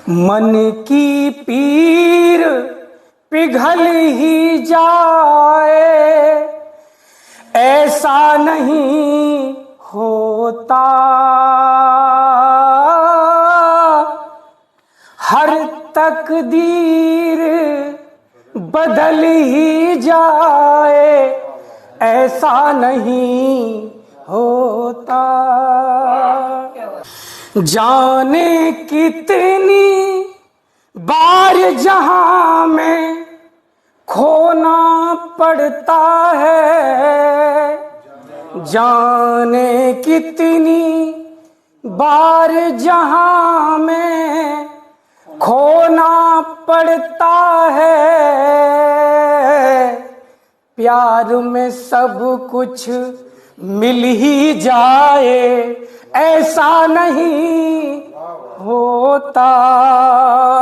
मन की पीर पिघल ही जाए, ऐसा नहीं होता। हर तकदीर बदल ही जाए, ऐसा नहीं होता। जाने कितनी बार जहां में खोना पड़ता है, जाने कितनी बार जहां में खोना पड़ता है। प्यार में सब कुछ मिल ही जाए, ऐसा नहीं होता।